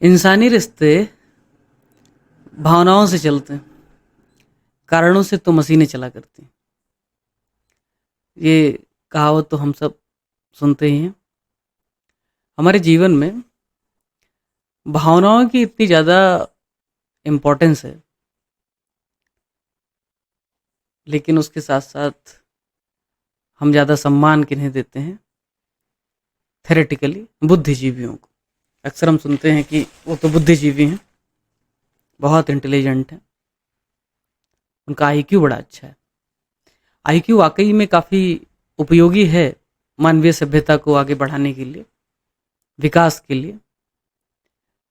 इंसानी रिश्ते भावनाओं से चलते हैं। कारणों से तो मशीनें चला करती हैं। ये कहावत तो हम सब सुनते ही हैं। हमारे जीवन में भावनाओं की इतनी ज़्यादा इम्पोर्टेंस है, लेकिन उसके साथ साथ हम ज़्यादा सम्मान किन्हें देते हैं? थेरेटिकली बुद्धिजीवियों को। अक्सर हम सुनते हैं कि वो तो बुद्धिजीवी हैं, बहुत इंटेलिजेंट हैं, उनका आईक्यू बड़ा अच्छा है। आईक्यू वाकई में काफ़ी उपयोगी है मानवीय सभ्यता को आगे बढ़ाने के लिए, विकास के लिए,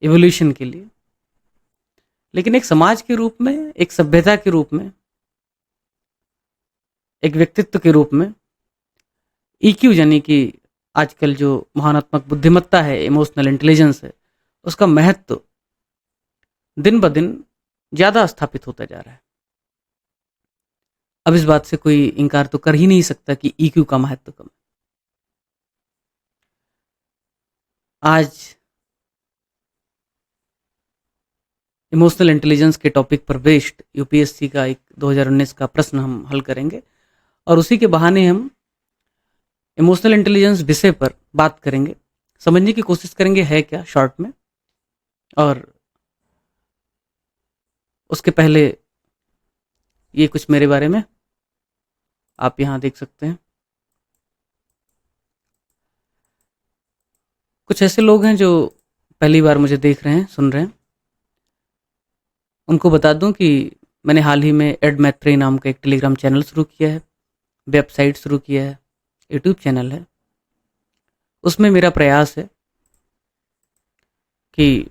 इवोल्यूशन के लिए। लेकिन एक समाज के रूप में, एक सभ्यता के रूप में, एक व्यक्तित्व के रूप में ईक्यू यानी कि आजकल जो भावनात्मक बुद्धिमत्ता है, इमोशनल इंटेलिजेंस है, उसका महत्व दिन ब दिन ज़्यादा स्थापित होता जा रहा है। अब इस बात से कोई इनकार तो कर ही नहीं सकता कि ईक्यू का महत्व कम है। आज इमोशनल इंटेलिजेंस के टॉपिक पर बेस्ड यूपीएससी का एक 2019 का प्रश्न हम हल करेंगे, और उसी के बहाने हम इमोशनल इंटेलिजेंस विषय पर बात करेंगे, समझने की कोशिश करेंगे है क्या शॉर्ट में। और उसके पहले ये कुछ मेरे बारे में आप यहाँ देख सकते हैं। कुछ ऐसे लोग हैं जो पहली बार मुझे देख रहे हैं, सुन रहे हैं। उनको बता दूं कि मैंने हाल ही में एड मैत्री नाम का एक टेलीग्राम चैनल शुरू किया है, वेबसाइट शुरू किया है, यूट्यूब चैनल है। उसमें मेरा प्रयास है कि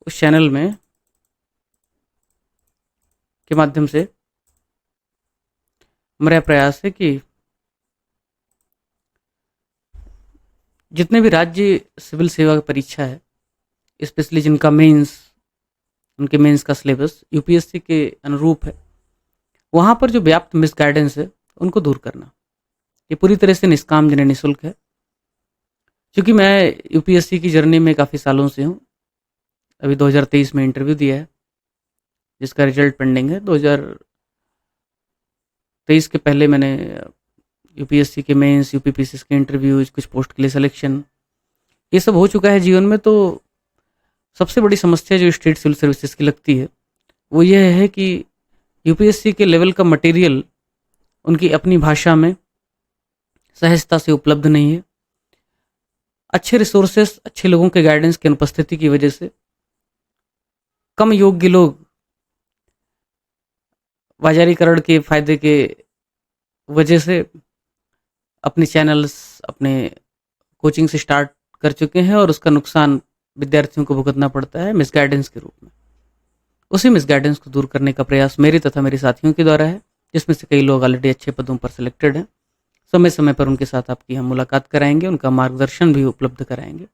उस चैनल में के माध्यम से मेरा प्रयास है कि जितने भी राज्य सिविल सेवा की परीक्षा है, स्पेशली जिनका मेंस, उनके मेंस का सिलेबस यूपीएससी के अनुरूप है, वहाँ पर जो व्याप्त मिसगाइडेंस है उनको दूर करना, ये पूरी तरह से निष्काम जन निःशुल्क है। क्योंकि मैं यूपीएससी की जर्नी में काफ़ी सालों से हूँ। अभी 2023 में इंटरव्यू दिया है, जिसका रिजल्ट पेंडिंग है। 2023 के पहले मैंने यूपीएससी के मेंस, यूपीपीसीएस के इंटरव्यूज, कुछ पोस्ट के लिए सिलेक्शन, ये सब हो चुका है जीवन में। तो सबसे बड़ी समस्या जो स्टेट सिविल सर्विसेज की लगती है वो ये है कि यूपीएससी के लेवल का मटेरियल उनकी अपनी भाषा में सहजता से उपलब्ध नहीं है। अच्छे रिसोर्सेस, अच्छे लोगों के गाइडेंस की अनुपस्थिति की वजह से कम योग्य लोग बाजारीकरण के फायदे के वजह से अपने चैनल्स, अपने कोचिंग से स्टार्ट कर चुके हैं, और उसका नुकसान विद्यार्थियों को भुगतना पड़ता है मिसगाइडेंस के रूप में। उसी मिसगाइडेंस को दूर करने का प्रयास मेरे तथा मेरे साथियों के द्वारा है, जिसमें से कई लोग ऑलरेडी अच्छे पदों पर सिलेक्टेड हैं। समय समय पर उनके साथ आपकी हम मुलाकात कराएंगे, उनका मार्गदर्शन भी उपलब्ध कराएंगे।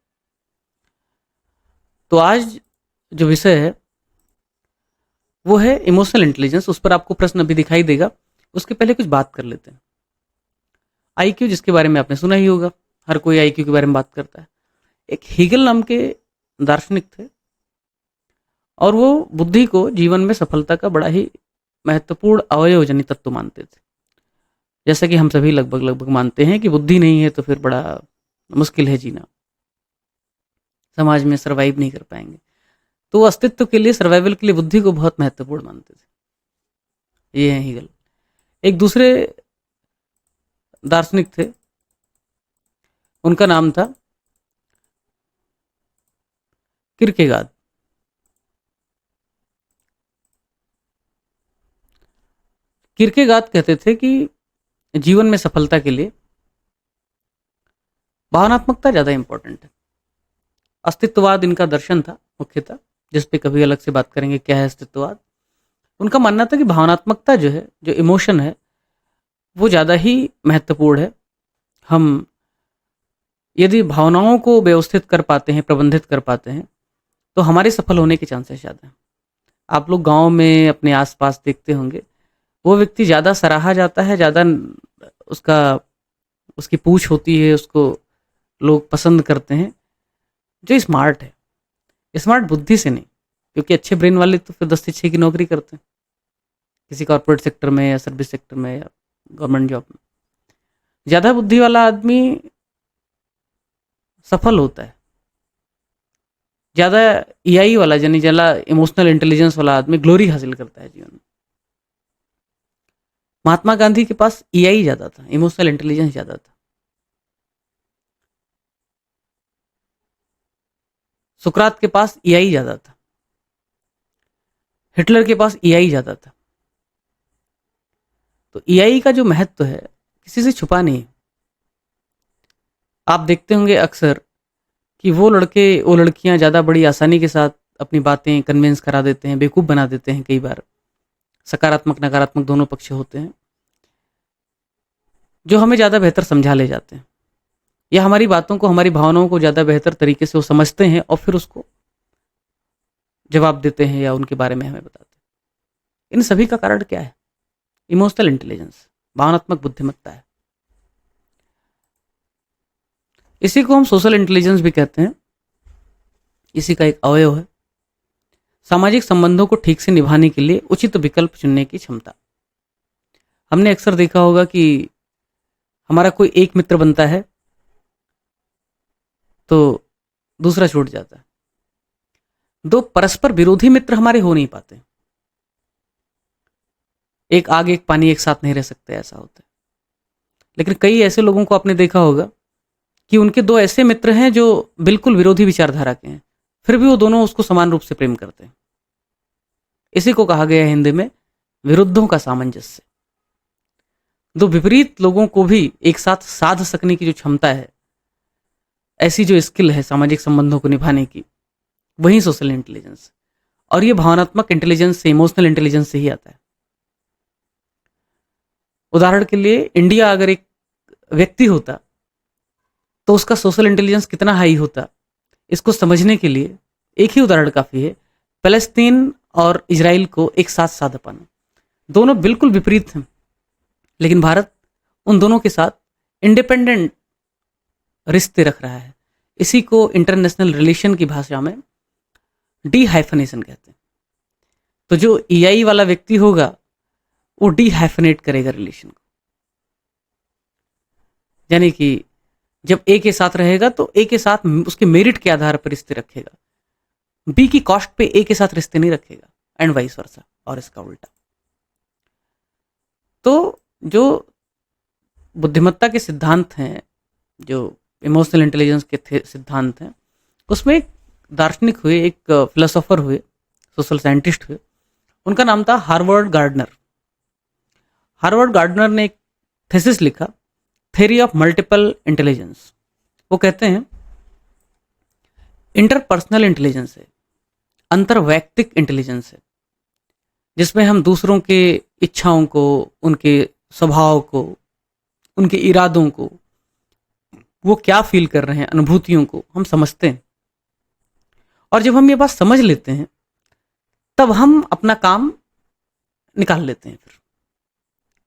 तो आज जो विषय है वो है इमोशनल इंटेलिजेंस। उस पर आपको प्रश्न अभी दिखाई देगा। उसके पहले कुछ बात कर लेते हैं। आईक्यू, जिसके बारे में आपने सुना ही होगा, हर कोई आईक्यू के बारे में बात करता है। एक हीगल नाम के दार्शनिक थे, और वो बुद्धि को जीवन में सफलता का बड़ा ही महत्वपूर्ण अवयवजनित तत्व मानते थे। जैसा कि हम सभी लगभग लगभग मानते हैं कि बुद्धि नहीं है तो फिर बड़ा मुश्किल है जीना, समाज में सर्वाइव नहीं कर पाएंगे। तो वो अस्तित्व के लिए, सर्वाइवल के लिए बुद्धि को बहुत महत्वपूर्ण मानते थे। ये है हीगल। एक दूसरे दार्शनिक थे, उनका नाम था किरकेगाद। किरकेगाद कहते थे कि जीवन में सफलता के लिए भावनात्मकता ज़्यादा इंपॉर्टेंट है। अस्तित्ववाद इनका दर्शन था मुख्यतः, जिस पे कभी अलग से बात करेंगे क्या है अस्तित्ववाद। उनका मानना था कि भावनात्मकता जो है, जो इमोशन है, वो ज़्यादा ही महत्वपूर्ण है। हम यदि भावनाओं को व्यवस्थित कर पाते हैं, प्रबंधित कर पाते हैं, तो हमारे सफल होने के चांसेस ज़्यादा हैं। आप लोग गांव में अपने आसपास देखते होंगे, वो व्यक्ति ज़्यादा सराहा जाता है, ज़्यादा उसका उसकी पूछ होती है, उसको लोग पसंद करते हैं, जो स्मार्ट है। स्मार्ट बुद्धि से नहीं, क्योंकि अच्छे ब्रेन वाले तो फिर 10 से 6 की नौकरी करते हैं किसी कॉर्पोरेट सेक्टर में या सर्विस सेक्टर में या गवर्नमेंट जॉब में। ज़्यादा बुद्धि वाला आदमी सफल होता है। ज़्यादा ईआई वाला, यानी ज़्यादा इमोशनल इंटेलिजेंस वाला आदमी ग्लोरी हासिल करता है जीवन में। महात्मा गांधी के पास ईआई ज़्यादा था, इमोशनल इंटेलिजेंस ज़्यादा था। सुकरात के पास ईआई ज़्यादा था। हिटलर के पास ईआई ज़्यादा था। तो ईआई का जो महत्व है किसी से छुपा नहीं। आप देखते होंगे अक्सर कि वो लड़के वो लड़कियां ज़्यादा बड़ी आसानी के साथ अपनी बातें कन्विंस करा देते हैं, बेवकूफ़ बना देते हैं। कई बार सकारात्मक नकारात्मक दोनों पक्ष होते हैं, जो हमें ज़्यादा बेहतर समझा ले जाते हैं, या हमारी बातों को, हमारी भावनाओं को ज़्यादा बेहतर तरीके से वो समझते हैं और फिर उसको जवाब देते हैं या उनके बारे में हमें बताते हैं। इन सभी का कारण क्या है? इमोशनल इंटेलिजेंस, भावनात्मक बुद्धिमत्ता है। इसी को हम सोशल इंटेलिजेंस भी कहते हैं। इसी का एक अवयव है सामाजिक संबंधों को ठीक से निभाने के लिए उचित विकल्प चुनने की क्षमता। हमने अक्सर देखा होगा कि हमारा कोई एक मित्र बनता है तो दूसरा छूट जाता है। दो परस्पर विरोधी मित्र हमारे हो नहीं पाते। एक आग एक पानी एक साथ नहीं रह सकते, ऐसा होता है। लेकिन कई ऐसे लोगों को आपने देखा होगा कि उनके दो ऐसे मित्र हैं जो बिल्कुल विरोधी विचारधारा के हैं, फिर भी वो दोनों उसको समान रूप से प्रेम करते हैं। इसी को कहा गया है हिंदी में विरुद्धों का सामंजस्य। दो विपरीत लोगों को भी एक साथ साध सकने की जो क्षमता है, ऐसी जो स्किल है सामाजिक संबंधों को निभाने की, वही सोशल इंटेलिजेंस। और ये भावनात्मक इंटेलिजेंस से, इमोशनल इंटेलिजेंस से ही आता है। उदाहरण के लिए इंडिया अगर एक व्यक्ति होता तो उसका सोशल इंटेलिजेंस कितना हाई होता, इसको समझने के लिए एक ही उदाहरण काफी है। फलस्तीन और इजराइल को एक साथ साध पाना। दोनों बिल्कुल विपरीत हैं, लेकिन भारत उन दोनों के साथ इंडिपेंडेंट रिश्ते रख रहा है। इसी को इंटरनेशनल रिलेशन की भाषा में डी हाइफनेशन कहते हैं। तो जो ईआई वाला व्यक्ति होगा वो डी हाइफनेट करेगा रिलेशन को, यानी कि जब ए के साथ रहेगा तो ए के साथ उसके मेरिट के आधार पर रिश्ते रखेगा, बी की कॉस्ट पे ए के साथ रिश्ते नहीं रखेगा, एंड वाइस वर्सा, और इसका उल्टा। तो जो बुद्धिमत्ता के सिद्धांत हैं, जो इमोशनल इंटेलिजेंस के सिद्धांत हैं, उसमें एक दार्शनिक हुए, एक फिलोसोफर हुए, सोशल साइंटिस्ट हुए, उनका नाम था हार्वर्ड गार्डनर। हार्वर्ड गार्डनर ने एक थीसिस लिखा, थ्योरी ऑफ मल्टीपल इंटेलिजेंस। वो कहते हैं इंटरपर्सनल इंटेलिजेंस है, अंतर्वैयक्तिक इंटेलिजेंस है, जिसमें हम दूसरों के इच्छाओं को, उनके स्वभाव को, उनके इरादों को, वो क्या फील कर रहे हैं, अनुभूतियों को हम समझते हैं। और जब हम ये बात समझ लेते हैं तब हम अपना काम निकाल लेते हैं। फिर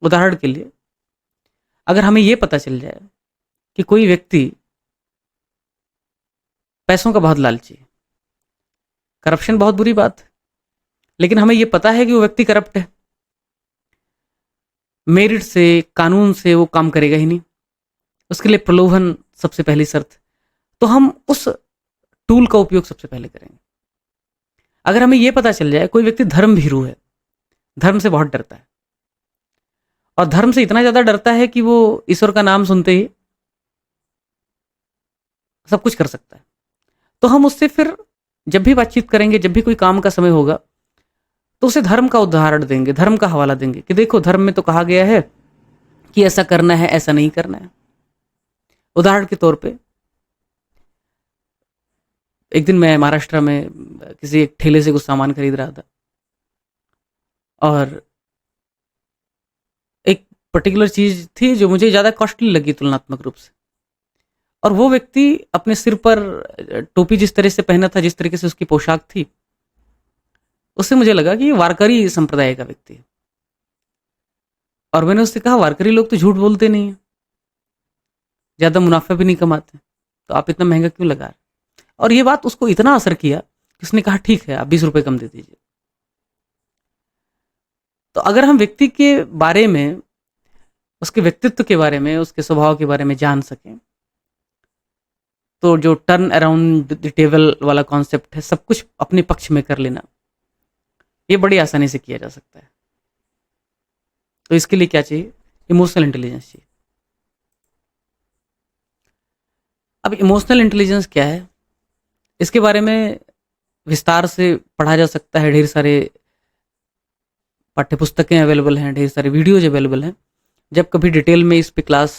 उदाहरण के लिए अगर हमें ये पता चल जाए कि कोई व्यक्ति पैसों का बहुत लालची है, करप्शन बहुत बुरी बात है, लेकिन हमें ये पता है कि वो व्यक्ति करप्ट है, मेरिट से, कानून से वो काम करेगा ही नहीं, उसके लिए प्रलोभन सबसे पहली शर्त, तो हम उस टूल का उपयोग सबसे पहले करेंगे। अगर हमें यह पता चल जाए कोई व्यक्ति धर्म भीरू है, धर्म से बहुत डरता है, और धर्म से इतना ज्यादा डरता है कि वो ईश्वर का नाम सुनते ही सब कुछ कर सकता है, तो हम उससे फिर जब भी बातचीत करेंगे, जब भी कोई काम का समय होगा, तो उसे धर्म का उदाहरण देंगे, धर्म का हवाला देंगे कि देखो धर्म में तो कहा गया है कि ऐसा करना है, ऐसा नहीं करना है। उदाहरण के तौर पे एक दिन मैं महाराष्ट्र में किसी एक ठेले से कुछ सामान खरीद रहा था, और एक पर्टिकुलर चीज थी जो मुझे ज्यादा कॉस्टली लगी तुलनात्मक रूप से, और वो व्यक्ति अपने सिर पर टोपी जिस तरह से पहना था, जिस तरीके से उसकी पोशाक थी, उससे मुझे लगा कि ये वारकरी संप्रदाय का व्यक्ति है। और मैंने उससे कहा वारकरी लोग तो झूठ बोलते नहीं है, ज़्यादा मुनाफा भी नहीं कमाते, तो आप इतना महंगा क्यों लगा रहे? और ये बात उसको इतना असर किया कि उसने कहा ठीक है, आप 20 रुपये कम दे दीजिए। तो अगर हम व्यक्ति के बारे में, उसके व्यक्तित्व के बारे में, उसके स्वभाव के बारे में जान सकें, तो जो टर्न अराउंड द टेबल वाला कॉन्सेप्ट है, सब कुछ अपने पक्ष में कर लेना, ये बड़ी आसानी से किया जा सकता है। तो इसके लिए क्या चाहिए? इमोशनल इंटेलिजेंस चाहिए। अब इमोशनल इंटेलिजेंस क्या है, इसके बारे में विस्तार से पढ़ा जा सकता है। ढेर सारे पाठ्यपुस्तकें अवेलेबल हैं, ढेर सारे वीडियोज अवेलेबल हैं। जब कभी डिटेल में इस पे क्लास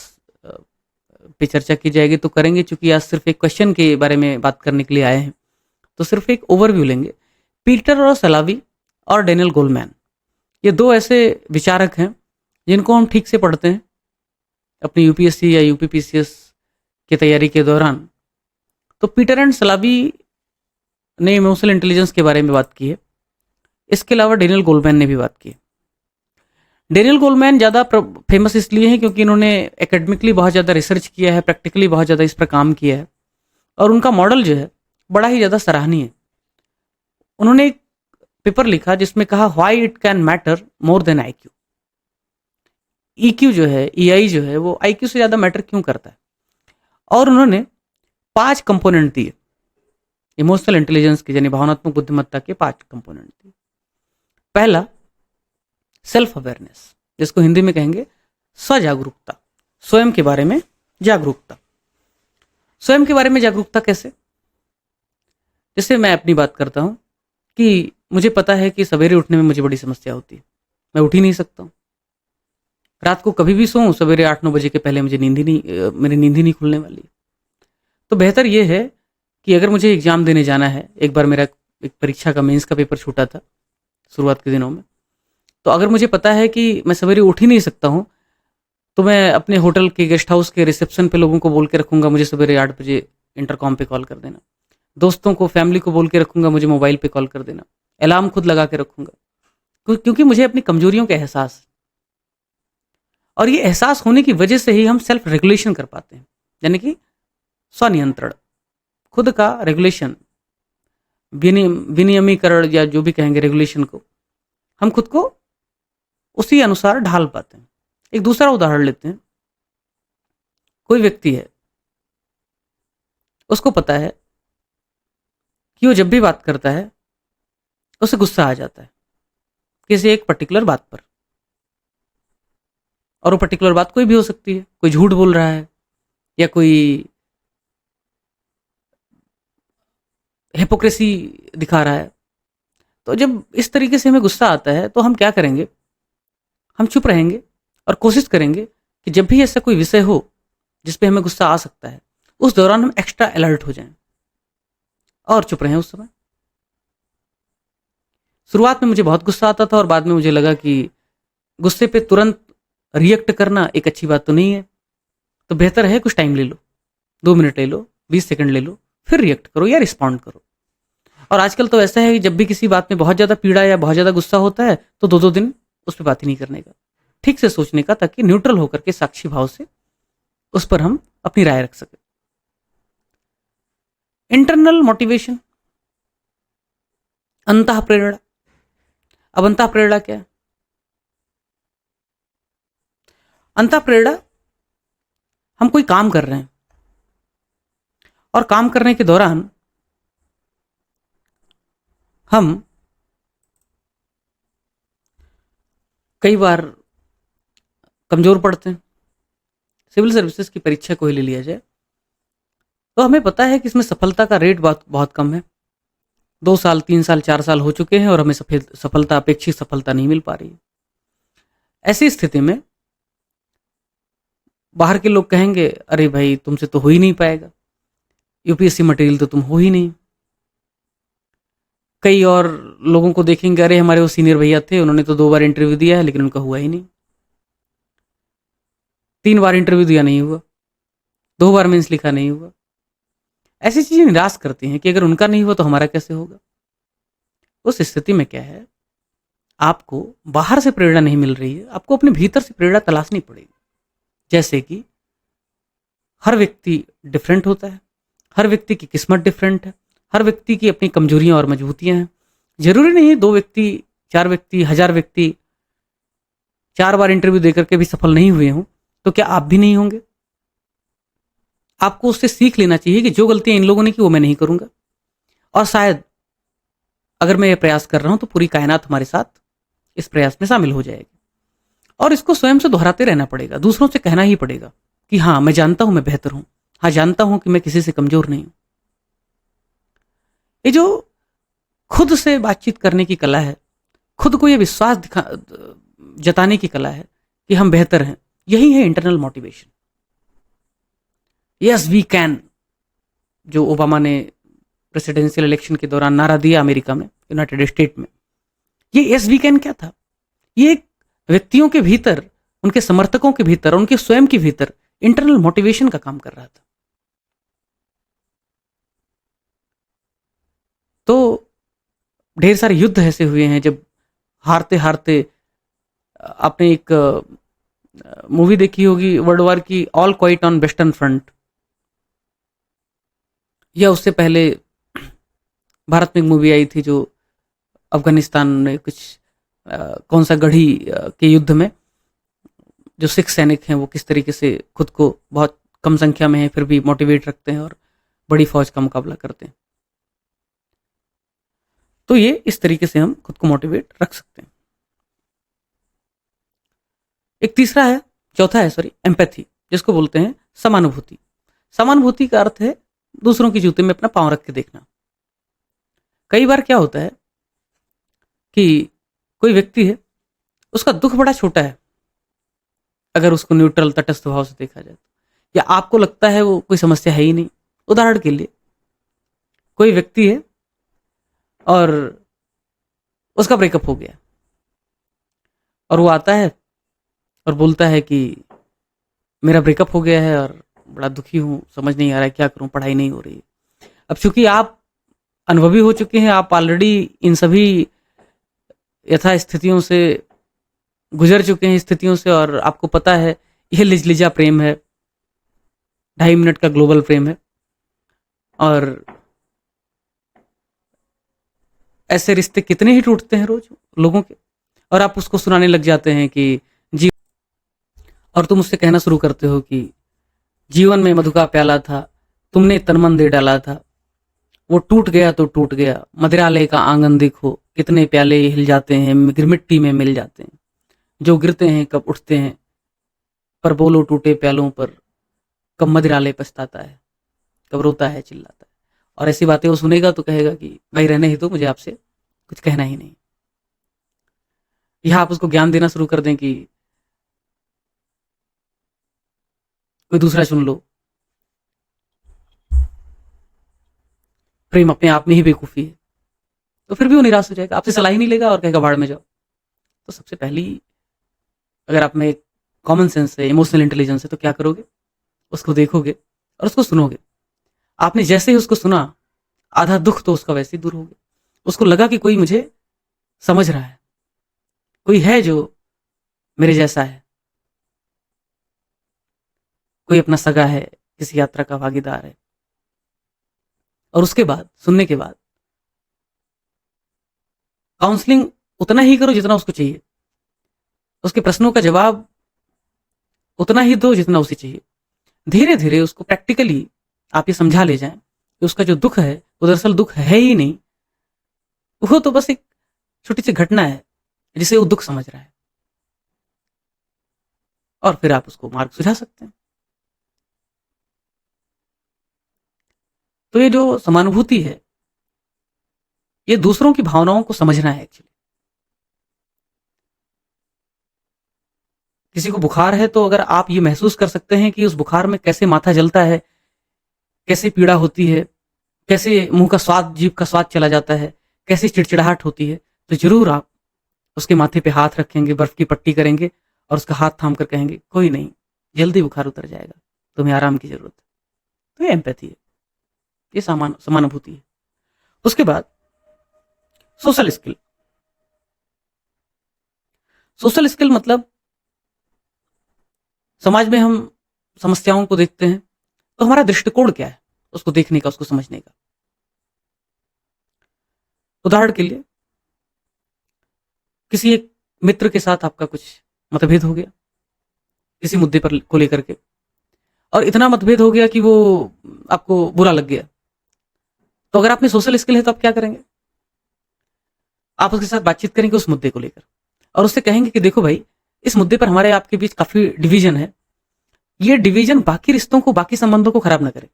पे चर्चा की जाएगी तो करेंगे, चूंकि आज सिर्फ एक क्वेश्चन के बारे में बात करने के लिए आए हैं, तो सिर्फ एक ओवरव्यू लेंगे। पीटर और सलावी और डेनियल गोलमैन, ये दो ऐसे विचारक हैं जिनको हम ठीक से पढ़ते हैं अपनी यूपीएससी या यूपीपीसीएस की तैयारी के दौरान। तो पीटर एंड सलावी ने इमोशनल इंटेलिजेंस के बारे में बात की है। इसके अलावा डेनियल गोलमैन ने भी बात की है। डेनियल गोलमैन ज़्यादा फेमस इसलिए हैं क्योंकि इन्होंने एकेडमिकली बहुत ज़्यादा रिसर्च किया है, प्रैक्टिकली बहुत ज़्यादा इस पर काम किया है, और उनका मॉडल जो है बड़ा ही ज़्यादा सराहनीय है। उन्होंने एक पेपर लिखा जिसमें कहा why it can matter more than IQ. EQ जो है, ईआई जो है, वो आईक्यू से ज़्यादा मैटर क्यों करता है। और उन्होंने 5 कंपोनेंट दिए इमोशनल इंटेलिजेंस के, यानी भावनात्मक बुद्धिमत्ता के 5 कंपोनेंट दिए। पहला, सेल्फ अवेयरनेस, जिसको हिंदी में कहेंगे स्वजागरूकता, स्वयं के बारे में जागरूकता। स्वयं के बारे में जागरूकता कैसे? जैसे मैं अपनी बात करता हूं कि मुझे पता है कि सवेरे उठने में मुझे बड़ी समस्या होती है, मैं उठ ही नहीं सकता हूं। रात को कभी भी सोऊं, सवेरे 8-9 बजे के पहले मुझे मेरी नींद ही नहीं खुलने वाली। तो बेहतर यह है कि अगर मुझे एग्जाम देने जाना है, एक बार मेरा एक परीक्षा का मेंस का पेपर छूटा था शुरुआत के दिनों में, तो अगर मुझे पता है कि मैं सवेरे उठ ही नहीं सकता हूँ, तो मैं अपने होटल के गेस्ट हाउस के रिसेप्शन पे लोगों को बोल के रखूंगा मुझे सवेरे 8 बजे इंटरकॉम पे कॉल कर देना। दोस्तों को, फैमिली को बोल के रखूंगा मुझे मोबाइल पे कॉल कर देना। अलार्म खुद लगा के रखूंगा, क्योंकि मुझे अपनी कमजोरियों का एहसास है। और ये एहसास होने की वजह से ही हम सेल्फ रेगुलेशन कर पाते हैं, यानी कि स्वनियंत्रण, खुद का रेगुलेशन, विनियमीकरण या जो भी कहेंगे रेगुलेशन को, हम खुद को उसी अनुसार ढाल पाते हैं। एक दूसरा उदाहरण लेते हैं। कोई व्यक्ति है, उसको पता है कि वो जब भी बात करता है उसे गुस्सा आ जाता है किसी एक पर्टिकुलर बात पर, और वो पर्टिकुलर बात कोई भी हो सकती है। कोई झूठ बोल रहा है या कोई हिपोक्रेसी दिखा रहा है। तो जब इस तरीके से हमें गुस्सा आता है तो हम क्या करेंगे? हम चुप रहेंगे और कोशिश करेंगे कि जब भी ऐसा कोई विषय हो जिस पे हमें गुस्सा आ सकता है, उस दौरान हम एक्स्ट्रा अलर्ट हो जाएं और चुप रहें उस समय। शुरुआत में मुझे बहुत गुस्सा आता था और बाद में मुझे लगा कि गुस्से पे तुरंत रिएक्ट करना एक अच्छी बात तो नहीं है, तो बेहतर है कुछ टाइम ले लो, 2 मिनट ले लो, 20 सेकंड ले लो, फिर रिएक्ट करो या रिस्पॉन्ड करो। और आजकल तो ऐसा है कि जब भी किसी बात में बहुत ज़्यादा पीड़ा या बहुत ज़्यादा गुस्सा होता है तो 2-2 दिन उस पर बात ही नहीं करने का, ठीक से सोचने का, ताकि न्यूट्रल होकर के साक्षी भाव से उस पर हम अपनी राय रख सकें। इंटरनल मोटिवेशन, अंतः प्रेरणा। अब अंतः प्रेरणा क्या है? अंतः प्रेरणा, हम कोई काम कर रहे हैं और काम करने के दौरान हम कई बार कमजोर पड़ते हैं। सिविल सर्विसेज की परीक्षा को ही ले लिया जाए तो हमें पता है कि इसमें सफलता का रेट बहुत बहुत कम है। 2 साल, 3 साल, 4 साल हो चुके हैं और हमें सफलता, अपेक्षित सफलता नहीं मिल पा रही है। ऐसी स्थिति में बाहर के लोग कहेंगे, अरे भाई तुमसे तो हो ही नहीं पाएगा, यूपीएससी मटेरियल तो तुम हो ही नहीं। कई और लोगों को देखेंगे, अरे हमारे वो सीनियर भैया थे, उन्होंने तो 2 बार इंटरव्यू दिया है लेकिन उनका हुआ ही नहीं, 3 बार इंटरव्यू दिया नहीं हुआ, 2 बार मेंस लिखा नहीं हुआ। ऐसी चीजें निराश करती हैं कि अगर उनका नहीं हुआ तो हमारा कैसे होगा। उस स्थिति में क्या है आपको बाहर से प्रेरणा नहीं मिल रही है, आपको अपने भीतर से प्रेरणा तलाशनी पड़ेगी। जैसे कि हर व्यक्ति डिफरेंट होता है, हर व्यक्ति की किस्मत डिफरेंट है, हर व्यक्ति की अपनी कमजोरियां और मजबूतियां हैं। जरूरी नहीं है 2 व्यक्ति, 4 व्यक्ति, 1000 व्यक्ति 4 बार इंटरव्यू देकर के भी सफल नहीं हुए हों, तो क्या आप भी नहीं होंगे? आपको उससे सीख लेना चाहिए कि जो गलतियां इन लोगों ने की वो मैं नहीं करूंगा, और शायद अगर मैं ये प्रयास कर रहा हूं तो पूरी कायनात हमारे साथ इस प्रयास में शामिल हो जाएगी। और इसको स्वयं से दोहराते रहना पड़ेगा, दूसरों से कहना ही पड़ेगा कि हाँ मैं जानता हूं मैं बेहतर हूं, हाँ जानता हूं कि मैं किसी से कमजोर नहीं हूं। ये जो खुद से बातचीत करने की कला है, खुद को ये विश्वास जताने की कला है कि हम बेहतर हैं, यही है internal motivation. Yes we can, जो ओबामा ने प्रेसिडेंशियल इलेक्शन के दौरान नारा दिया अमेरिका में, यूनाइटेड स्टेट में, ये यस वी कैन क्या था? ये एक व्यक्तियों के भीतर, उनके समर्थकों के भीतर, उनके स्वयं के भीतर इंटरनल मोटिवेशन का काम कर रहा था। तो ढेर सारे युद्ध ऐसे हुए हैं जब हारते हारते, आपने एक मूवी देखी होगी वर्ल्ड वार की, all quite on western front, या उससे पहले भारत में एक मूवी आई थी जो अफगानिस्तान में कुछ कौन सा गढ़ी के युद्ध में जो सिख सैनिक हैं वो किस तरीके से खुद को, बहुत कम संख्या में है फिर भी मोटिवेट रखते हैं और बड़ी फौज का मुकाबला करते हैं। तो ये इस तरीके से हम खुद को मोटिवेट रख सकते हैं। एक तीसरा है, चौथा है सॉरी, एम्पैथी, जिसको बोलते हैं समानुभूति। समानुभूति का अर्थ है दूसरों के जूते में अपना पांव रख के देखना। कई बार क्या होता है कि कोई व्यक्ति है, उसका दुख बड़ा छोटा है अगर उसको न्यूट्रल तटस्थ भाव से देखा जाए तो, या आपको लगता है वो कोई समस्या है ही नहीं। उदाहरण के लिए कोई व्यक्ति है और उसका ब्रेकअप हो गया, और वो आता है और बोलता है कि मेरा ब्रेकअप हो गया है और बड़ा दुखी हूँ, समझ नहीं आ रहा है क्या करूँ, पढ़ाई नहीं हो रही। अब चूंकि आप अनुभवी हो चुके हैं, आप ऑलरेडी इन सभी यथा स्थितियों से गुजर चुके हैं, स्थितियों से, और आपको पता है यह लिजलिजा प्रेम है, 2.5 मिनट का ग्लोबल प्रेम है, और ऐसे रिश्ते कितने ही टूटते हैं रोज लोगों के, और आप उसको सुनाने लग जाते हैं कि जी, और तुम उससे कहना शुरू करते हो कि जीवन में मधु का प्याला था, तुमने तन मन दे डाला था, वो टूट गया तो टूट गया, मदिरालय का आंगन देखो, कितने प्याले हिल जाते हैं, मिट्टी में मिल जाते हैं, जो गिरते हैं कब उठते हैं, पर बोलो टूटे प्यालों पर, कब मदिरालय पछताता है, कब रोता है चिल्लाता है। और ऐसी बातें वो सुनेगा तो कहेगा कि भाई रहने ही तो, मुझे आपसे कुछ कहना ही नहीं। यह आप उसको ज्ञान देना शुरू कर दें कि कोई दूसरा चुन लो, प्रेम अपने आप में ही बेवकूफ़ी है, तो फिर भी वो निराश हो जाएगा, आपसे सलाह ही नहीं लेगा और कहेगा भाड़ में जाओ। तो सबसे पहली, अगर आप में कॉमन सेंस है, इमोशनल इंटेलिजेंस है, तो क्या करोगे? उसको देखोगे और उसको सुनोगे। आपने जैसे ही उसको सुना, आधा दुख तो उसका वैसे ही दूर हो गया। उसको लगा कि कोई मुझे समझ रहा है, कोई है जो मेरे जैसा है, कोई अपना सगा है, किसी यात्रा का भागीदार है। और उसके बाद, सुनने के बाद, काउंसलिंग उतना ही करो जितना उसको चाहिए, उसके प्रश्नों का जवाब उतना ही दो जितना उसे चाहिए। धीरे धीरे उसको प्रैक्टिकली आप ये समझा ले जाएं कि उसका जो दुख है वो दरअसल दुख है ही नहीं, वो तो बस एक छोटी सी घटना है जिसे वो दुख समझ रहा है, और फिर आप उसको मार्ग सुझा सकते हैं। तो ये जो समानुभूति है, ये दूसरों की भावनाओं को समझना है एक्चुअली। किसी को बुखार है तो अगर आप ये महसूस कर सकते हैं कि उस बुखार में कैसे माथा जलता है, कैसे पीड़ा होती है, कैसे मुंह का स्वाद, जीभ का स्वाद चला जाता है, कैसी चिड़चिड़ाहट होती है, तो जरूर आप उसके माथे पे हाथ रखेंगे, बर्फ की पट्टी करेंगे और उसका हाथ थाम कर कहेंगे कोई नहीं, जल्दी बुखार उतर जाएगा, तुम्हें आराम की जरूरत है। तो ये एम्पैथी है, ये समानुभूति है। उसके बाद सोशल स्किल। सोशल स्किल मतलब समाज में हम समस्याओं को देखते हैं तो हमारा दृष्टिकोण क्या है उसको देखने का, उसको समझने का। उदाहरण के लिए किसी एक मित्र के साथ आपका कुछ मतभेद हो गया किसी मुद्दे पर को लेकर के, और इतना मतभेद हो गया कि वो आपको बुरा लग गया। तो अगर आप में सोशल स्किल है तो आप क्या करेंगे? आप उसके साथ बातचीत करेंगे उस मुद्दे को लेकर और उससे कहेंगे कि देखो भाई, इस मुद्दे पर हमारे आपके बीच काफी डिवीजन है, ये डिवीजन बाकी रिश्तों को, बाकी संबंधों को खराब ना करे।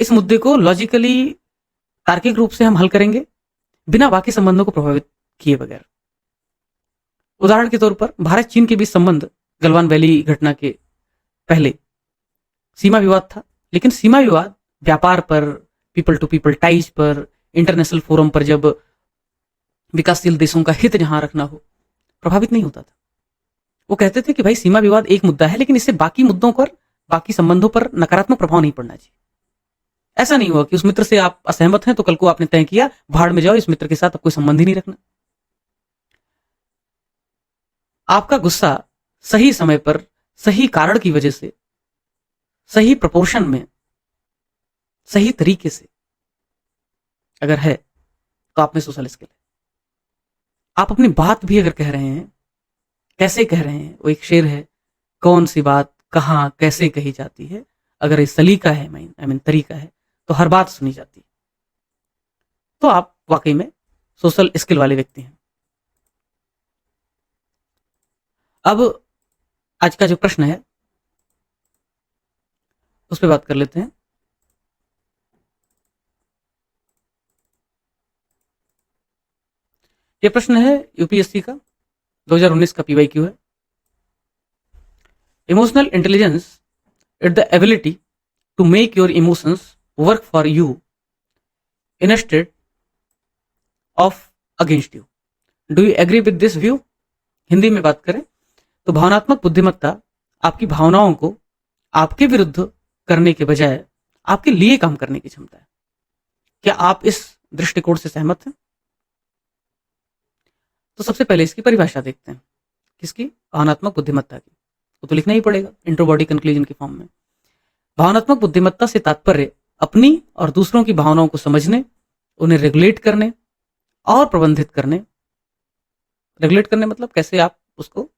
इस मुद्दे को लॉजिकली, तार्किक रूप से हम हल करेंगे बिना बाकी संबंधों को प्रभावित किए बगैर। उदाहरण के तौर पर भारत चीन के बीच संबंध गलवान वैली घटना के पहले सीमा विवाद था, लेकिन सीमा विवाद व्यापार पर, पीपल टू पीपल टाइज पर, इंटरनेशनल फोरम पर जब विकासशील देशों का हित जहां रखना हो, प्रभावित नहीं होता था। वो कहते थे कि भाई सीमा विवाद एक मुद्दा है, लेकिन इससे बाकी मुद्दों पर, बाकी संबंधों पर नकारात्मक प्रभाव नहीं पड़ना चाहिए। ऐसा नहीं हुआ कि उस मित्र से आप असहमत हैं तो कल को आपने तय किया भाड़ में जाओ, इस मित्र के साथ अब कोई संबंध ही नहीं रखना। आपका गुस्सा सही समय पर, सही कारण की वजह से, सही प्रोपोर्शन में, सही तरीके से अगर है तो आप में सोशल स्किल है। आप अपनी बात भी अगर कह रहे हैं, कैसे कह रहे हैं, वो एक शेर है, कौन सी बात कहां कैसे कही जाती है, अगर ये सलीका है, आई मीन तरीका है, तो हर बात सुनी जाती है। तो आप वाकई में सोशल स्किल वाले व्यक्ति हैं। अब आज का जो प्रश्न है उस पर बात कर लेते हैं। ये प्रश्न है यूपीएससी का 2019 का पीवाईक्यू है। Emotional intelligence is the ability to make your emotions work for you instead of against you. Do you agree with this view? Hindi में बात करें तो भावनात्मक बुद्धिमत्ता आपकी भावनाओं को आपके विरुद्ध करने के बजाय आपके लिए काम करने की क्षमता है। क्या आप इस दृष्टिकोण से सहमत हैं? तो सबसे पहले इसकी परिभाषा देखते हैं। किसकी? भावनात्मक बुद्धिमत्ता की। वो तो लिखना ही पड़ेगा इंट्रो बॉडी कंक्लूजन के फॉर्म में। भावनात्मक बुद्धिमत्ता से तात्पर्य अपनी और दूसरों की भावनाओं को समझने, उन्हें रेगुलेट करने और प्रबंधित करने। रेगुलेट करने मतलब कैसे आप उसको,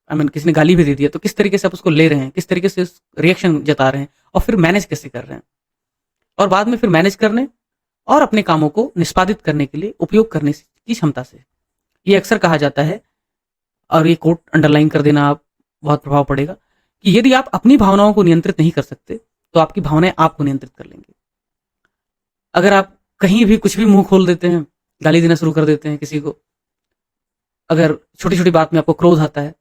किसी ने गाली भी दे दिया तो किस तरीके से आप उसको ले रहे हैं, किस तरीके से रिएक्शन जता रहे हैं, और फिर मैनेज कैसे कर रहे हैं, और बाद में फिर मैनेज करने और अपने कामों को निष्पादित करने के लिए उपयोग करने की क्षमता से। ये अक्सर कहा जाता है, और ये कोट अंडरलाइन कर देना, आप बहुत प्रभाव पड़ेगा, कि यदि आप अपनी भावनाओं को नियंत्रित नहीं कर सकते तो आपकी भावनाएं आपको नियंत्रित कर लेंगी। अगर आप कहीं भी कुछ भी मुंह खोल देते हैं, गाली देना शुरू कर देते हैं किसी को, अगर छोटी छोटी बात में आपको क्रोध आता है,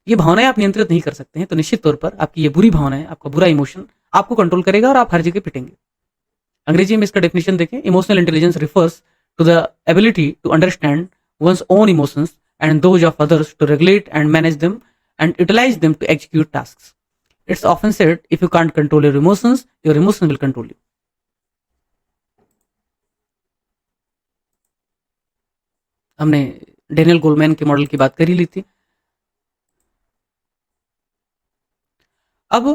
ये भावनाएं आप नियंत्रित नहीं कर सकते हैं, तो निश्चित तौर पर आपकी ये बुरी भावनाएं, आपका बुरा इमोशन आपको कंट्रोल करेगा और आप हर जगह पिटेंगे। अंग्रेजी में इसका डेफिनेशन देखें, emotional intelligence refers to the ability to understand one's own emotions and those of others, to regulate and manage them and utilize them to execute tasks. It's often said, if you can't control your emotions will control you. हमने Daniel Goleman के model की बात कर ही ली थी। अब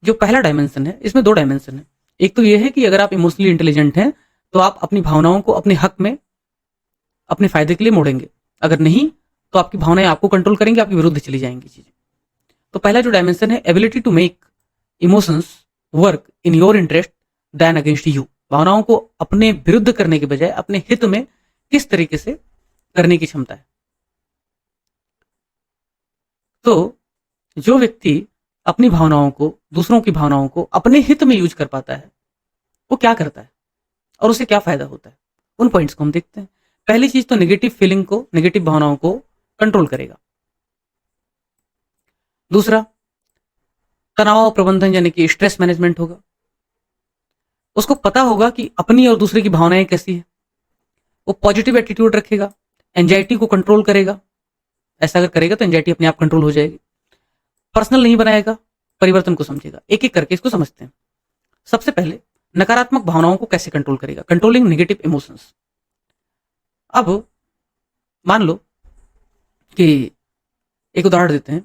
जो पहला dimension है, इसमें दो डायमेंशन है। एक तो ये है कि अगर आप इमोशनली इंटेलिजेंट हैं तो आप अपनी भावनाओं को अपने हक में, अपने फायदे के लिए मोड़ेंगे। अगर नहीं तो आपकी भावनाएं आपको कंट्रोल करेंगे, आपके विरुद्ध चली जाएंगी चीजें। तो पहला जो डायमेंशन है, ability to make emotions work in your interest then against you. भावनाओं को अपने विरुद्ध करने के बजाय अपने हित में किस तरीके से करने की क्षमता है। तो जो व्यक्ति अपनी भावनाओं को, दूसरों की भावनाओं को अपने हित में यूज कर पाता है, वो क्या करता है और उसे क्या फायदा होता है, उन पॉइंट्स को हम देखते हैं। पहली चीज तो नेगेटिव फीलिंग को, नेगेटिव भावनाओं को कंट्रोल करेगा। दूसरा, तनाव प्रबंधन यानी कि स्ट्रेस मैनेजमेंट होगा। उसको पता होगा कि अपनी और दूसरे की भावनाएं कैसी है। वो पॉजिटिव एटीट्यूड रखेगा, एंजाइटी को कंट्रोल करेगा। ऐसा अगर करेगा तो एंजाइटी अपने आप कंट्रोल हो जाएगी। पर्सनल नहीं बनाएगा, परिवर्तन को समझेगा। एक एक करके इसको समझते हैं। सबसे पहले नकारात्मक भावनाओं को कैसे कंट्रोल करेगा, कंट्रोलिंग नेगेटिव इमोशंस। अब मान लो कि एक उदाहरण देते हैं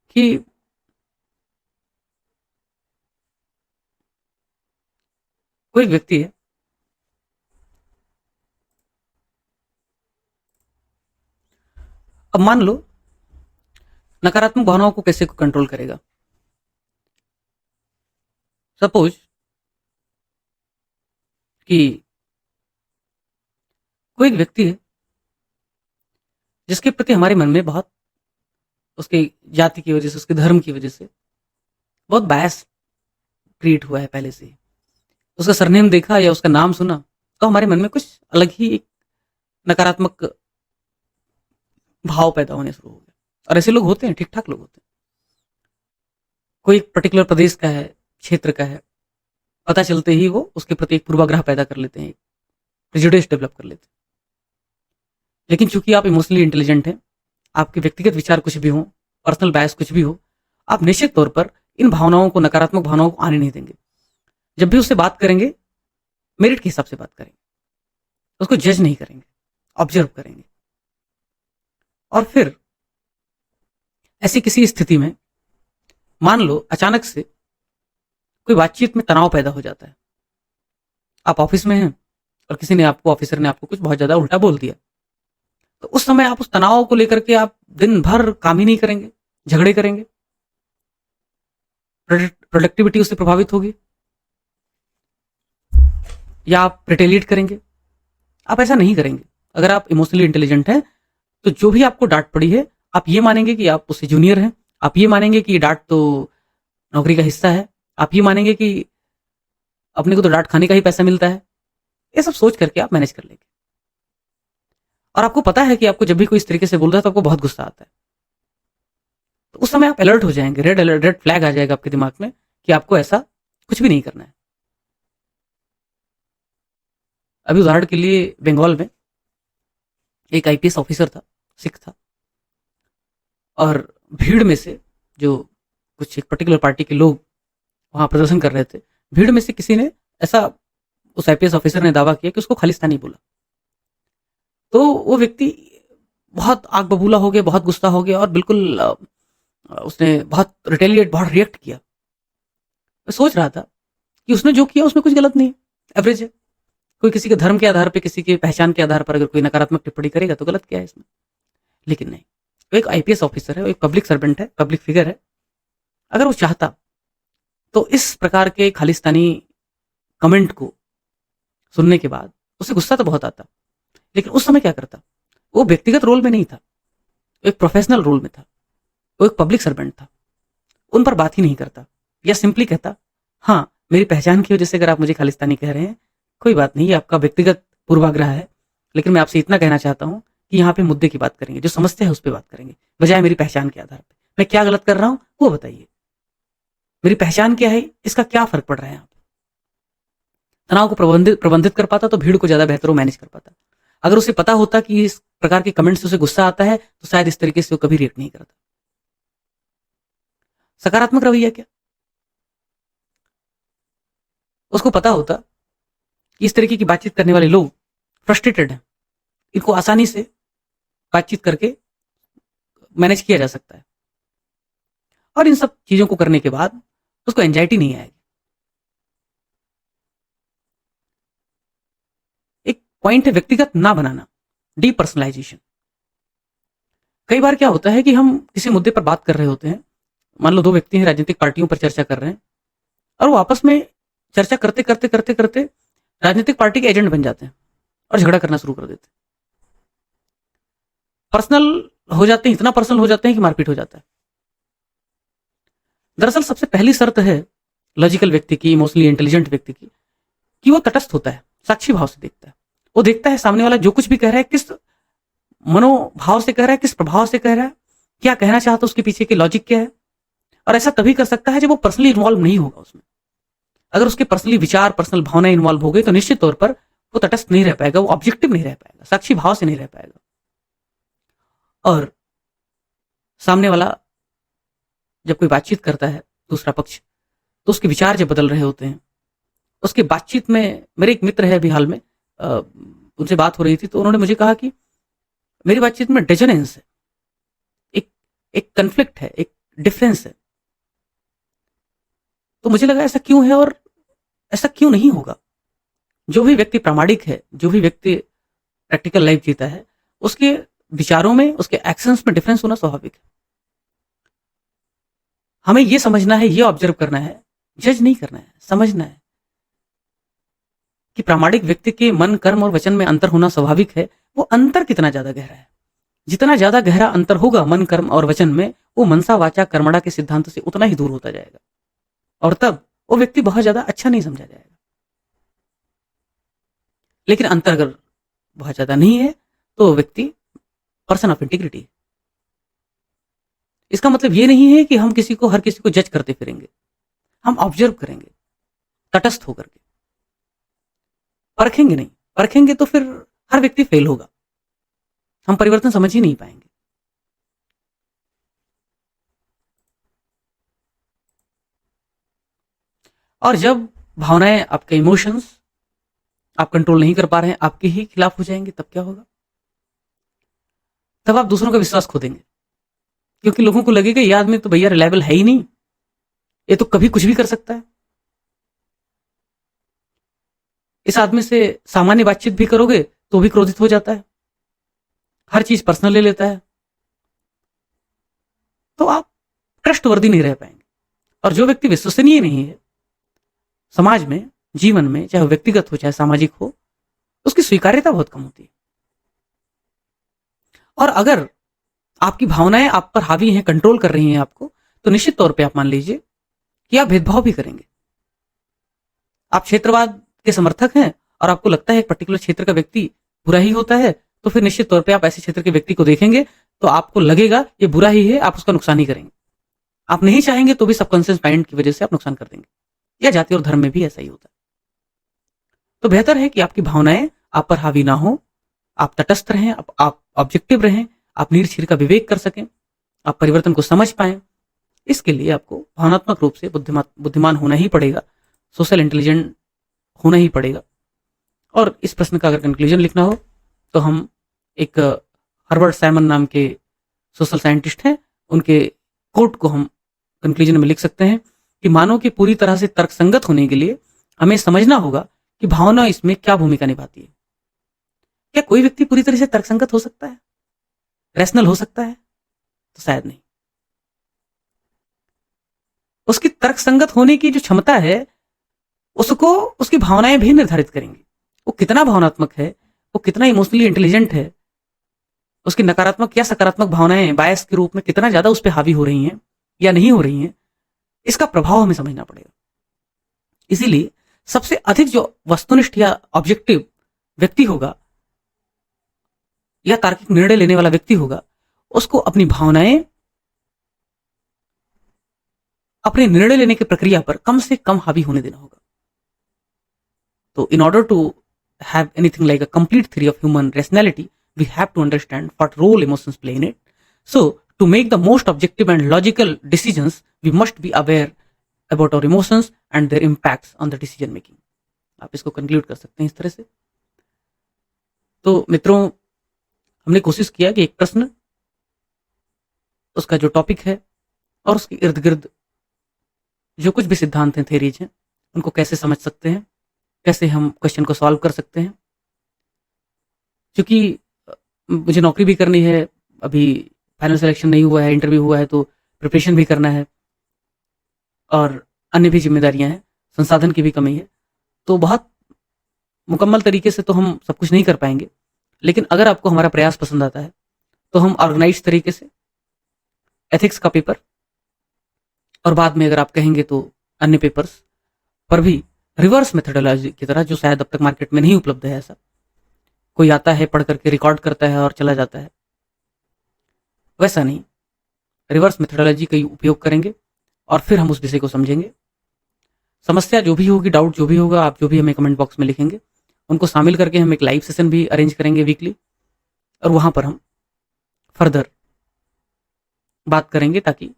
कि कोई व्यक्ति है, अब मान लो नकारात्मक भावनाओं को कैसे कंट्रोल करेगा। सपोज कि कोई एक व्यक्ति है जिसके प्रति हमारे मन में बहुत, उसके जाति की वजह से, उसके धर्म की वजह से बहुत बायस क्रिएट हुआ है पहले से ही। उसका सरनेम देखा या उसका नाम सुना तो हमारे मन में कुछ अलग ही एक नकारात्मक भाव पैदा होने शुरू हो गए। और ऐसे लोग होते हैं, ठीक ठाक लोग होते हैं। कोई एक पर्टिकुलर प्रदेश का है, क्षेत्र का है, पता चलते ही वो उसके प्रति एक पूर्वाग्रह पैदा कर लेते हैं, प्रेजुडिस डेवलप कर लेते हैं। लेकिन चूंकि आप इमोशनली इंटेलिजेंट हैं, आपके व्यक्तिगत विचार कुछ भी हो, पर्सनल बायस कुछ भी हो, आप निश्चित तौर पर इन भावनाओं को, नकारात्मक भावनाओं को आने नहीं देंगे। जब भी उससे बात करेंगे, मेरिट के हिसाब से बात करेंगे, उसको जज नहीं करेंगे, ऑब्जर्व करेंगे। और फिर ऐसी किसी स्थिति में मान लो अचानक से कोई बातचीत में तनाव पैदा हो जाता है। आप ऑफिस में हैं और किसी ने आपको, ऑफिसर ने आपको कुछ बहुत ज्यादा उल्टा बोल दिया, तो उस समय आप उस तनाव को लेकर के आप दिन भर काम ही नहीं करेंगे, झगड़े करेंगे, प्रोडक्टिविटी उससे प्रभावित होगी, या आप रिटेलिएट करेंगे। आप ऐसा नहीं करेंगे। अगर आप इमोशनली इंटेलिजेंट हैं तो जो भी आपको डांट पड़ी है, आप ये मानेंगे कि आप उससे जूनियर हैं, आप ये मानेंगे कि डांट तो नौकरी का हिस्सा है, आप ये मानेंगे कि अपने को तो डांट खाने का ही पैसा मिलता है। ये सब सोच करके आप मैनेज कर लेंगे। और आपको पता है कि आपको जब भी कोई इस तरीके से बोल रहा है तो आपको बहुत गुस्सा आता है, तो उस समय आप अलर्ट हो जाएंगे, रेड अलर्ट, रेड फ्लैग आ जाएगा आपके दिमाग में कि आपको ऐसा कुछ भी नहीं करना है। अभी उदाहरण के लिए बंगाल में एक आईपीएस ऑफिसर था, सिख था, और भीड़ में से जो कुछ एक पर्टिकुलर पार्टी के लोग वहां प्रदर्शन कर रहे थे, भीड़ में से किसी ने ऐसा, उस आईपीएस ऑफिसर ने दावा किया कि उसको खालिस्तानी बोला। तो वो व्यक्ति बहुत आग बबूला हो गया, बहुत गुस्सा हो गया, और बिल्कुल उसने बहुत रिटेलिएट, बहुत रिएक्ट किया। मैं सोच रहा था कि उसने जो किया उसमें कुछ गलत नहीं है, एवरेज है। कोई किसी के धर्म के आधार पर, किसी की पहचान के आधार पर अगर कोई नकारात्मक टिप्पणी करेगा तो गलत क्या है इसमें। लेकिन नहीं, वो एक आईपीएस ऑफिसर है, वो एक पब्लिक सर्वेंट है, पब्लिक फिगर है। अगर वो चाहता तो इस प्रकार के खालिस्तानी कमेंट को सुनने के बाद उसे गुस्सा तो बहुत आता, लेकिन उस समय क्या करता, वो व्यक्तिगत रोल में नहीं था, वो एक प्रोफेशनल रोल में था, वो एक पब्लिक सर्वेंट था। उन पर बात ही नहीं करता, या सिंपली कहता, हाँ मेरी पहचान की वजह से अगर आप मुझे खालिस्तानी कह रहे हैं, कोई बात नहीं, ये आपका व्यक्तिगत पूर्वाग्रह है, लेकिन मैं आपसे इतना कहना चाहता हूं कि यहाँ पे मुद्दे की बात करेंगे, जो समस्या है उस पर बात करेंगे, बजाय मेरी पहचान के आधार पर। मैं क्या गलत कर रहा हूं वो बताइए, मेरी पहचान क्या है, इसका क्या फर्क पड़ रहा है। यहाँ पे तनाव को प्रबंधित कर पाता तो भीड़ को ज्यादा बेहतर मैनेज कर पाता। अगर उसे पता होता कि इस प्रकार के कमेंट से उसे गुस्सा आता है तो शायद इस तरीके से वो कभी रिएक्ट नहीं करता। सकारात्मक रवैया क्या, उसको पता होता कि इस तरीके की बातचीत करने वाले लोग फ्रस्ट्रेटेड हैं, इनको आसानी से बातचीत करके मैनेज किया जा सकता है, और इन सब चीजों को करने के बाद उसको एंजाइटी नहीं आएगी। एक पॉइंट है व्यक्तिगत ना बनाना, डीपर्सनलाइजेशन। कई बार क्या होता है कि हम किसी मुद्दे पर बात कर रहे होते हैं, मान लो दो व्यक्ति हैं, राजनीतिक पार्टियों पर चर्चा कर रहे हैं, और वो आपस में चर्चा करते करते करते करते राजनीतिक पार्टी के एजेंट बन जाते हैं और झगड़ा करना शुरू कर देते हैं। पर्सनल हो जाते हैं, इतना पर्सनल हो जाते हैं कि मारपीट हो जाता है। दरअसल सबसे पहली शर्त है लॉजिकल व्यक्ति की, इमोशनली इंटेलिजेंट व्यक्ति की, कि वो तटस्थ होता है, साक्षी भाव से देखता है। वो देखता है सामने वाला जो कुछ भी कह रहा है किस मनोभाव से कह रहा है, किस प्रभाव से कह रहा है, क्या कहना चाहता है, उसके पीछे की लॉजिक क्या है। और ऐसा तभी कर सकता है जब वो पर्सनली इन्वॉल्व नहीं होगा उसमें। अगर उसके पर्सनली विचार, पर्सनल भावनाएं इन्वॉल्व हो गई तो निश्चित तौर पर वो तटस्थ नहीं रह पाएगा, वो ऑब्जेक्टिव नहीं रह पाएगा, साक्षी भाव से नहीं रह पाएगा। और सामने वाला जब कोई बातचीत करता है, दूसरा पक्ष, तो उसके विचार जब बदल रहे होते हैं, उसके बातचीत में, मेरे एक मित्र है अभी हाल में, उनसे बात हो रही थी तो उन्होंने मुझे कहा कि मेरी बातचीत में डिसोनेंस है, एक एक कन्फ्लिक्ट है, एक डिफरेंस है। तो मुझे लगा ऐसा क्यों है और ऐसा क्यों नहीं होगा। जो भी व्यक्ति प्रामाणिक है, जो भी व्यक्ति प्रैक्टिकल लाइफ जीता है, उसके विचारों में, उसके एक्शंस में डिफरेंस होना स्वाभाविक है। हमें ये समझना है, ये ऑब्जर्व करना है, जज नहीं करना है, समझना है कि प्रामाणिक व्यक्ति के मन, कर्म और वचन में अंतर होना स्वाभाविक है। वो अंतर कितना ज्यादा गहरा है, जितना ज्यादा गहरा अंतर होगा मन, कर्म और वचन में, वो मनसा वाचा कर्मणा के सिद्धांत से उतना ही दूर होता जाएगा और तब वो व्यक्ति बहुत ज्यादा अच्छा नहीं समझा जाएगा। लेकिन अंतर अगर बहुत ज्यादा नहीं है तो वो व्यक्ति पर्सन ऑफ इंटीग्रिटी है। इसका मतलब ये नहीं है कि हम किसी को, हर किसी को जज करते फिरेंगे। हम ऑब्जर्व करेंगे तटस्थ होकर के, परखेंगे नहीं। परखेंगे तो फिर हर व्यक्ति फेल होगा, हम परिवर्तन समझ ही नहीं पाएंगे। और जब भावनाएं, आपके इमोशंस आप कंट्रोल नहीं कर पा रहे हैं, आपके ही खिलाफ हो जाएंगे, तब क्या होगा? तब आप दूसरों का विश्वास खो देंगे, क्योंकि लोगों को लगेगा ये आदमी तो भैया रिलायबल है ही नहीं, ये तो कभी कुछ भी कर सकता है। इस आदमी से सामान्य बातचीत भी करोगे तो भी क्रोधित हो जाता है, हर चीज पर्सनल ले लेता है, तो आप ट्रस्टवर्दी नहीं रह पाएंगे। और जो व्यक्ति विश्वसनीय नहीं है समाज में, जीवन में, चाहे व्यक्तिगत हो चाहे सामाजिक हो, उसकी स्वीकार्यता बहुत कम होती है। और अगर आपकी भावनाएं आप पर हावी हैं, कंट्रोल कर रही हैं आपको, तो निश्चित तौर पे आप मान लीजिए कि आप भेदभाव भी करेंगे। आप क्षेत्रवाद के समर्थक हैं और आपको लगता है एक पर्टिकुलर क्षेत्र का व्यक्ति बुरा ही होता है, तो फिर निश्चित तौर पे आप ऐसे क्षेत्र के व्यक्ति को देखेंगे तो आपको लगेगा ये बुरा ही है, आप उसका नुकसान ही करेंगे। आप नहीं चाहेंगे तो भी सबकॉन्शियस माइंड की वजह से आप नुकसान कर देंगे। या जाति और धर्म में भी ऐसा ही होता है। तो बेहतर है कि आपकी भावनाएं आप पर हावी ना हो, आप तटस्थ रहें, आप ऑब्जेक्टिव रहें, आप नीर का विवेक कर सकें, आप परिवर्तन को समझ पाएं। इसके लिए आपको भावनात्मक रूप से बुद्धिमान होना ही पड़ेगा, सोशल इंटेलिजेंट होना ही पड़ेगा। और इस प्रश्न का अगर कंक्लूजन लिखना हो तो हम एक हर्बर्ट साइमन नाम के सोशल साइंटिस्ट हैं, उनके कोट को हम कंक्लूजन में लिख सकते हैं कि मानव के पूरी तरह से तर्कसंगत होने के लिए हमें समझना होगा कि भावना इसमें क्या भूमिका निभाती है। क्या कोई व्यक्ति पूरी तरह से तर्कसंगत हो सकता है, रैशनल हो सकता है? तो शायद नहीं। उसकी तर्कसंगत होने की जो क्षमता है उसको उसकी भावनाएं भी निर्धारित करेंगी। वो कितना भावनात्मक है, वो कितना इमोशनली इंटेलिजेंट है, उसकी नकारात्मक या सकारात्मक भावनाएं बायस के रूप में कितना ज्यादा उस पर हावी हो रही हैं या नहीं हो रही हैं, इसका प्रभाव हमें समझना पड़ेगा। इसीलिए सबसे अधिक जो वस्तुनिष्ठ या ऑब्जेक्टिव व्यक्ति होगा या तार्किक निर्णय लेने वाला व्यक्ति होगा, उसको अपनी भावनाएं अपने निर्णय लेने की प्रक्रिया पर कम से कम हावी होने देना होगा। तो in order to have anything like a complete theory of human rationality, we have to understand what role emotions play in it. So to make the most objective and logical decisions, we must be aware about our emotions and their impacts on the decision making. आप इसको conclude कर सकते हैं इस तरह से। तो मित्रों, हमने कोशिश किया कि एक प्रश्न, उसका जो टॉपिक है और उसके इर्द गिर्द जो कुछ भी सिद्धांत हैं, थेरीज हैं, उनको कैसे समझ सकते हैं, कैसे हम क्वेश्चन को सॉल्व कर सकते हैं। क्योंकि मुझे नौकरी भी करनी है, अभी फाइनल सिलेक्शन नहीं हुआ है, इंटरव्यू हुआ है, तो प्रिपरेशन भी करना है और अन्य भी जिम्मेदारियां हैं, संसाधन की भी कमी है। तो बहुत मुकम्मल तरीके से तो हम सब कुछ नहीं कर पाएंगे, लेकिन अगर आपको हमारा प्रयास पसंद आता है तो हम ऑर्गेनाइज तरीके से एथिक्स का पेपर और बाद में अगर आप कहेंगे तो अन्य पेपर्स पर भी रिवर्स मेथोडोलॉजी की तरह, जो शायद अब तक मार्केट में नहीं उपलब्ध है, ऐसा कोई आता है, पढ़ करके रिकॉर्ड करता है और चला जाता है, वैसा नहीं, रिवर्स मेथोडोलॉजी का उपयोग करेंगे और फिर हम उस विषय को समझेंगे। समस्या जो भी होगी, डाउट जो भी होगा, आप जो भी हमें कमेंट बॉक्स में लिखेंगे, उनको शामिल करके हम एक लाइव सेशन भी अरेंज करेंगे वीकली, और वहां पर हम फर्दर बात करेंगे ताकि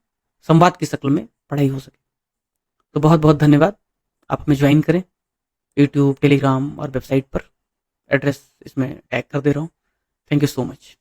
संवाद की शक्ल में पढ़ाई हो सके। तो बहुत बहुत धन्यवाद। आप हमें ज्वाइन करें यूट्यूब, टेलीग्राम और वेबसाइट पर। एड्रेस इसमें टैग कर दे रहा हूँ। Thank you so much.